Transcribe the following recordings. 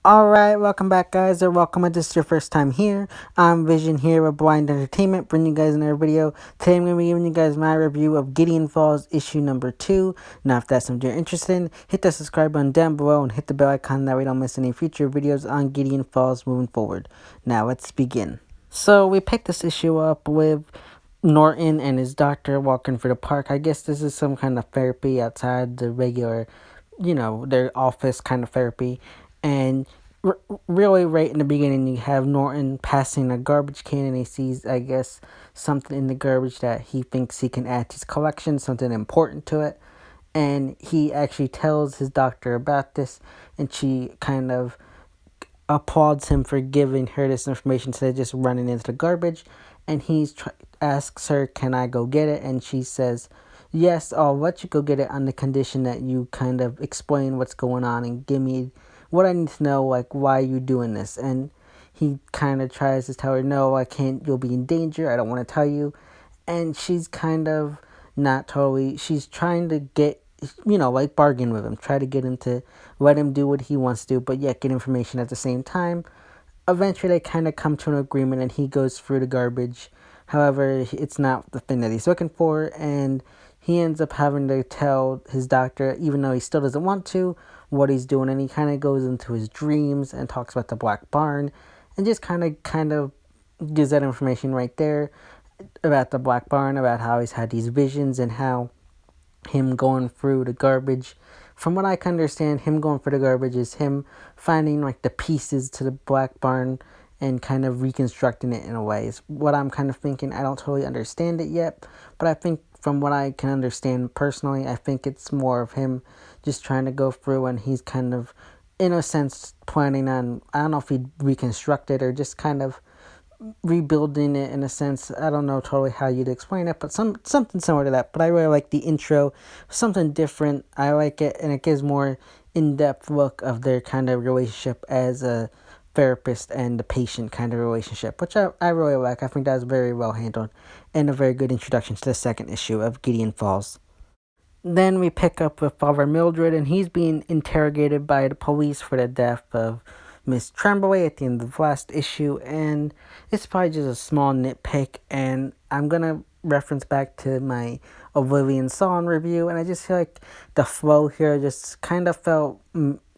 Alright, welcome back guys, or welcome if this is your first time here. I'm Vision here with Blind Entertainment, bringing you guys another video. Today I'm going to be giving you guys my review of Gideon Falls Issue number 2. Now if that's something you're interested in, hit the subscribe button down below and hit the bell icon that way you don't miss any future videos on Gideon Falls moving forward. Now let's begin. So we picked this issue up with Norton and his doctor walking through the park. I guess this is some kind of therapy outside the regular, their office kind of therapy. And really, right in the beginning, you have Norton passing a garbage can, and he sees, I guess, something in the garbage that he thinks he can add to his collection, something important to it. And he actually tells his doctor about this, and she kind of applauds him for giving her this information instead of just running into the garbage. And he asks her, "Can I go get it?" And she says, "Yes, I'll let you go get it on the condition that you kind of explain what's going on and give me what I need to know, like why you doing this." And he kind of tries to tell her, "No, I can't. You'll be in danger. I don't want to tell you." And she's kind of not totally. She's trying to get, like bargain with him, try to get him to let him do what he wants to do, but yet get information at the same time. Eventually, they kind of come to an agreement, and he goes through the garbage. However, it's not the thing that he's looking for, and he ends up having to tell his doctor, even though he still doesn't want to, what he's doing. And he kind of goes into his dreams and talks about the black barn, and just kind of gives that information right there about the black barn, about how he's had these visions, and how him going through the garbage, from what I can understand, him going through the garbage is him finding like the pieces to the black barn and kind of reconstructing it in a way. Is what I'm kind of thinking. I don't totally understand it yet, but I think from what I can understand personally, I think it's more of him just trying to go through, and he's kind of, in a sense, planning on, I don't know if he'd reconstruct it or just kind of rebuilding it in a sense. I don't know totally how you'd explain it, but something similar to that. But I really like the intro, something different. I like it, and it gives more in-depth look of their kind of relationship as a therapist and the patient kind of relationship, which I really like. I think that was very well handled and a very good introduction to the second issue of Gideon Falls. Then we pick up with Father Mildred, and he's being interrogated by the police for the death of Miss Tremblay at the end of the last issue, and it's probably just a small nitpick, and I'm gonna reference back to my Oblivion Song review, and I just feel like the flow here just kind of felt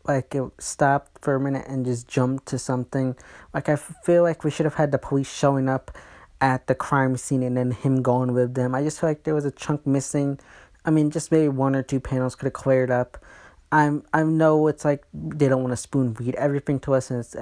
like it stopped for a minute and just jumped to something. Like, I feel like we should have had the police showing up at the crime scene and then him going with them. I just feel like there was a chunk missing. I mean, just maybe one or two panels could have cleared up. I know it's like they don't want to spoon feed everything to us, and it's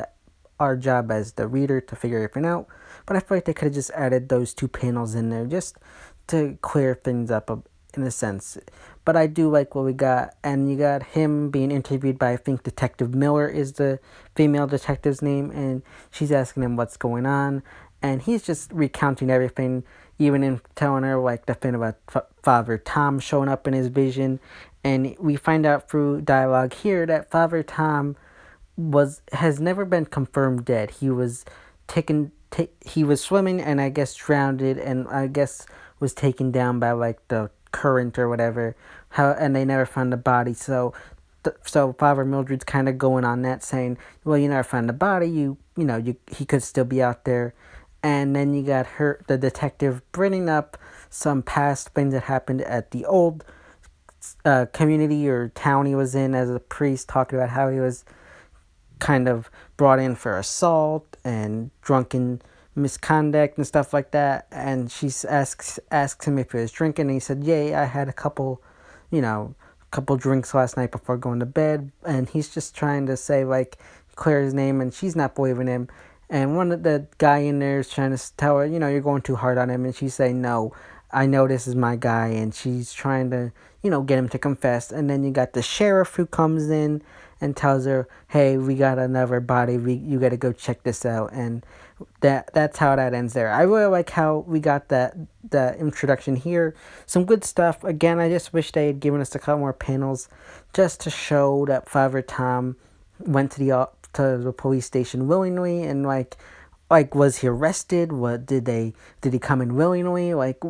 our job as the reader to figure everything out. But I feel like they could have just added those two panels in there just to clear things up in a sense. But I do like what we got, and you got him being interviewed by, I think, Detective Miller is the female detective's name, and she's asking him what's going on, and he's just recounting everything, even in telling her like the thing about Father Tom showing up in his vision. And we find out through dialogue here that Father Tom has never been confirmed dead. He was he was swimming and I guess drowned, and I guess was taken down by like the current or whatever. And they never found the body. So Father Mildred's kind of going on that, saying, "Well, you never found the body. He could still be out there." And then you got the detective, bringing up some past things that happened at the old community or town he was in as a priest, talking about how he was kind of brought in for assault and drunken misconduct and stuff like that. And she asks him if he was drinking, and he said, "Yeah, I had a couple drinks last night before going to bed." And he's just trying to say, like, clear his name, and she's not believing him. And one of the guy in there is trying to tell her, "You're going too hard on him." And she's saying, "No, I know this is my guy." And she's trying to, get him to confess. And then you got the sheriff who comes in and tells her, "Hey, we got another body. You got to go check this out." And that's how that ends there. I really like how we got the introduction here. Some good stuff. Again, I just wish they had given us a couple more panels just to show that Father Tom went to the police station willingly, and like was he arrested? What did he come in willingly? Like,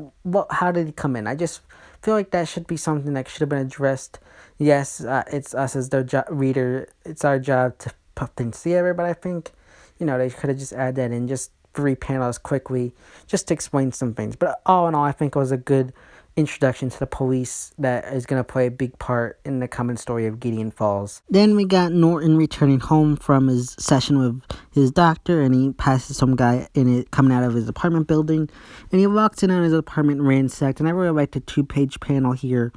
how did he come in? I just feel like that should be something that should have been addressed. Yes, it's us as the reader. It's our job to put things together, but I think, they could have just added that in, just 3 panels quickly, just to explain some things. But all in all, I think it was a good introduction to the police that is going to play a big part in the common story of Gideon Falls. Then we got Norton returning home from his session with his doctor, and he passes some guy in it coming out of his apartment building, and he walks in on his apartment ransacked. And I really like the 2-page panel here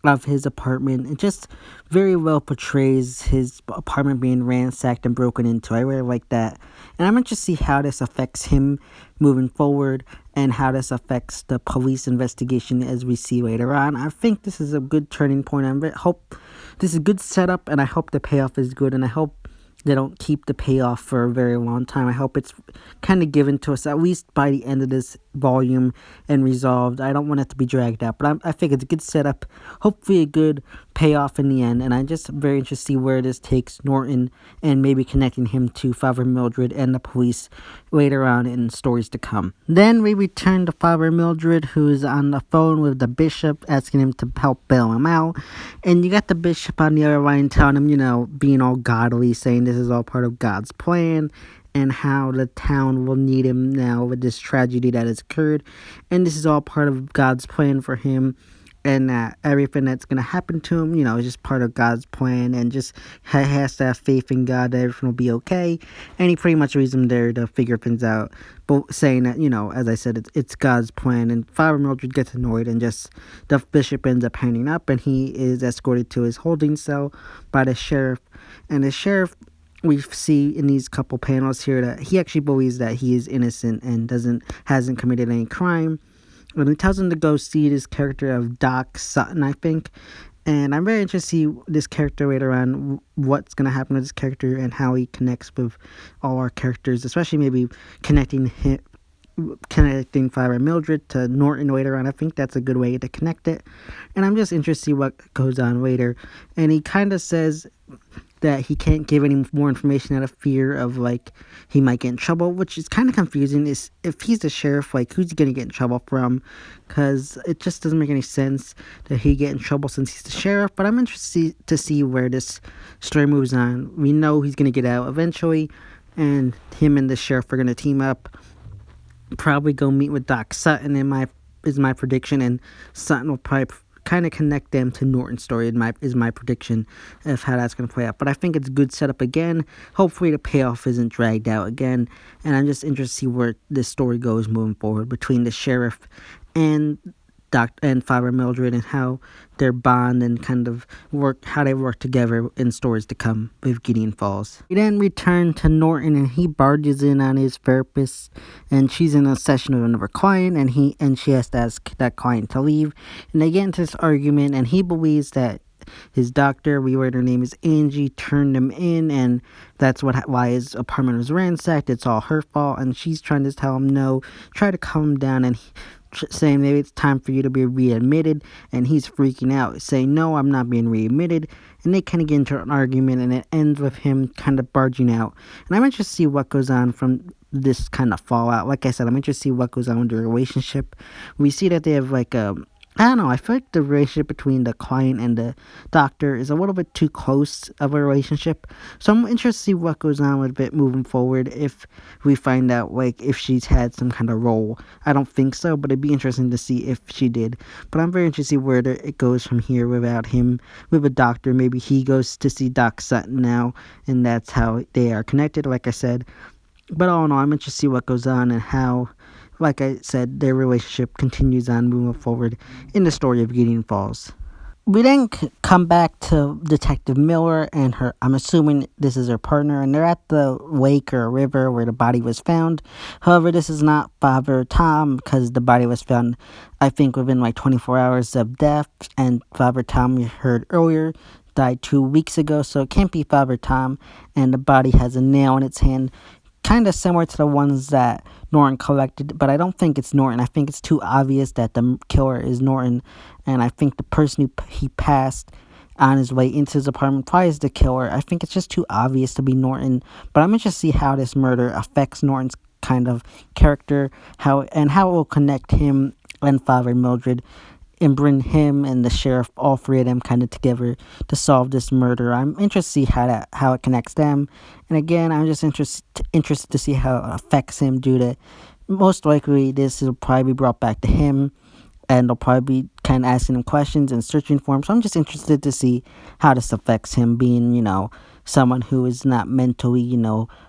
of his apartment. It just very well portrays his apartment being ransacked and broken into. I really like that. And I'm interested to see how this affects him moving forward and how this affects the police investigation as we see later on. I think this is a good turning point. I hope this is a good setup, and I hope the payoff is good, and I hope they don't keep the payoff for a very long time. I hope it's kind of given to us at least by the end of this volume and resolved. I don't want it to be dragged out, but I think it's a good setup, hopefully a good payoff in the end, and I'm just very interested to see where this takes Norton and maybe connecting him to Father Mildred and the police later on in stories to come. Then we return to Father Mildred, who's on the phone with the bishop asking him to help bail him out, and you got the bishop on the other line telling him, being all godly, saying this is all part of God's plan and how the town will need him now with this tragedy that has occurred, and this is all part of God's plan for him, and that everything that's going to happen to him, is just part of God's plan, and just has to have faith in God that everything will be okay. And he pretty much leaves him there to figure things out, but saying that, as I said, it's God's plan. And Father Mildred gets annoyed, and just the bishop ends up hanging up, and he is escorted to his holding cell by the sheriff. And the sheriff, we see in these couple panels here, that he actually believes that he is innocent and hasn't committed any crime. And he tells him to go see this character of Doc Sutton, I think. And I'm very interested to see this character later on, what's going to happen with this character and how he connects with all our characters, especially maybe connecting Father Mildred to Norton later on. I think that's a good way to connect it. And I'm just interested to see what goes on later. And he kind of says that he can't give any more information out of fear of, he might get in trouble, which is kind of confusing. Is if he's the sheriff, who's he going to get in trouble from? Because it just doesn't make any sense that he get in trouble since he's the sheriff. But I'm interested to see where this story moves on. We know he's going to get out eventually, and him and the sheriff are going to team up, probably go meet with Doc Sutton, is my prediction, and Sutton will probably kind of connect them to Norton's story, is my prediction of how that's going to play out. But I think it's a good setup again. Hopefully the payoff isn't dragged out again, and I'm just interested to see where this story goes moving forward between the sheriff and Father Mildred, and how their bond and kind of how they work together in stories to come with Gideon Falls. We then return to Norton, and he barges in on his therapist, and she's in a session with another client, and she has to ask that client to leave, and they get into this argument, and he believes that his doctor, we read her name is Angie, turned him in, and that's why his apartment was ransacked. It's all her fault, and she's trying to tell him no, try to calm him down, and saying maybe it's time for you to be readmitted, and he's freaking out, saying no, I'm not being readmitted. And they kind of get into an argument, and it ends with him kind of barging out. And I'm interested to see what goes on from this kind of fallout. Like I said, I'm interested to see what goes on with the relationship. We see that they have I don't know, I feel like the relationship between the client and the doctor is a little bit too close of a relationship. So I'm interested to see what goes on with it moving forward, if we find out, if she's had some kind of role. I don't think so, but it'd be interesting to see if she did. But I'm very interested to see where it goes from here without him, with a doctor. Maybe he goes to see Doc Sutton now, and that's how they are connected, like I said. But all in all, I'm interested to see what goes on and how, like I said, their relationship continues on moving forward in the story of Gideon Falls. We then come back to Detective Miller and her, I'm assuming this is her partner, and they're at the lake or river where the body was found. However, this is not Father Tom, because the body was found, I think, within 24 hours of death, and Father Tom, we heard earlier, died 2 weeks ago, so it can't be Father Tom, and the body has a nail in its hand, kind of similar to the ones that Norton collected, but I don't think it's Norton. I think it's too obvious that the killer is Norton, and I think the person he passed on his way into his apartment probably is the killer. I think it's just too obvious to be Norton, but I'm interested to see how this murder affects Norton's kind of character, how it will connect him and Father Mildred and bring him and the sheriff, all three of them, kind of together to solve this murder. I'm interested to see how it connects them, and again, I'm just interested to see how it affects him. Due to most likely, this will probably be brought back to him, and they'll probably be kind of asking him questions and searching for him. So I'm just interested to see how this affects him, being, someone who is not mentally,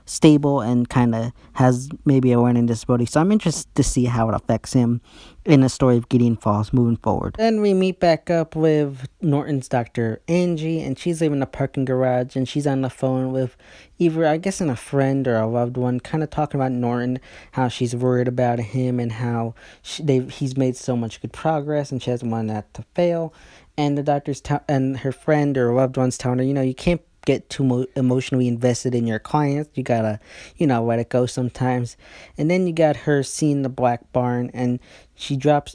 stable and kind of has maybe a learning disability. So I'm interested to see how it affects him in the story of Gideon Falls moving forward. Then we meet back up with Norton's Dr. Angie, and she's leaving the parking garage, and she's on the phone with either, I guess, a friend or a loved one, kind of talking about Norton, how she's worried about him and how he's made so much good progress, and she doesn't want that to fail. And the and her friend or loved one's telling her, you can't get too emotionally invested in your clients. You gotta, let it go sometimes. And then you got her seeing the black barn, and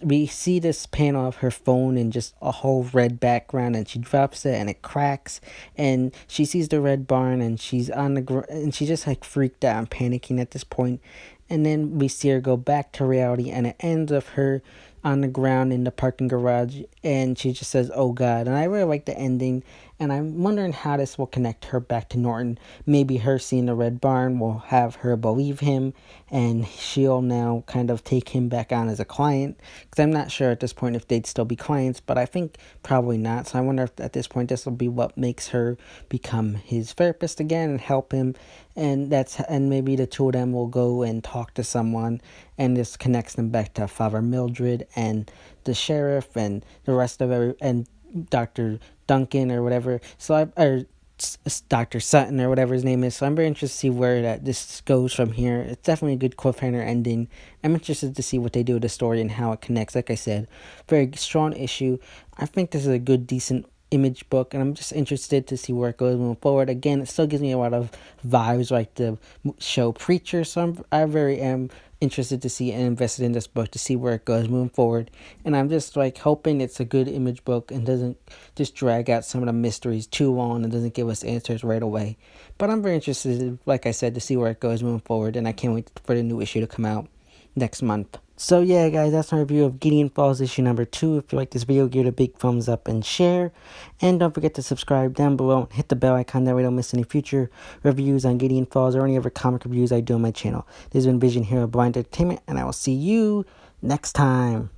we see this panel of her phone and just a whole red background, and she drops it and it cracks, and she sees the red barn, and she's on the ground, and she's just like freaked out and panicking at this point. And then we see her go back to reality, and it ends with her on the ground in the parking garage, and she just says, "Oh God." And I really like the ending, and I'm wondering how this will connect her back to Norton. Maybe her seeing the red barn will have her believe him, and she'll now kind of take him back on as a client, because I'm not sure at this point if they'd still be clients, but I think probably not. So I wonder if at this point this will be what makes her become his therapist again and help him, and maybe the two of them will go and talk to someone, and this connects them back to Father Mildred and the sheriff and the rest of and Dr. Duncan or whatever. Dr. Sutton or whatever his name is. So I'm very interested to see where this goes from here. It's definitely a good cliffhanger ending. I'm interested to see what they do with the story and how it connects. Like I said, very strong issue. I think this is a good, decent image book, and I'm just interested to see where it goes moving forward. Again, it still gives me a lot of vibes like the show Preacher, so I very am interested to see and invested in this book to see where it goes moving forward. And I'm just like hoping it's a good image book and doesn't just drag out some of the mysteries too long and doesn't give us answers right away. But I'm very interested, like I said, to see where it goes moving forward, and I can't wait for the new issue to come out next month. So yeah, guys, that's my review of Gideon Falls issue number 2. If you like this video, give it a big thumbs up and share. And don't forget to subscribe down below and hit the bell icon, that way you don't miss any future reviews on Gideon Falls or any other comic reviews I do on my channel. This has been Vision here of Blind Entertainment, and I will see you next time.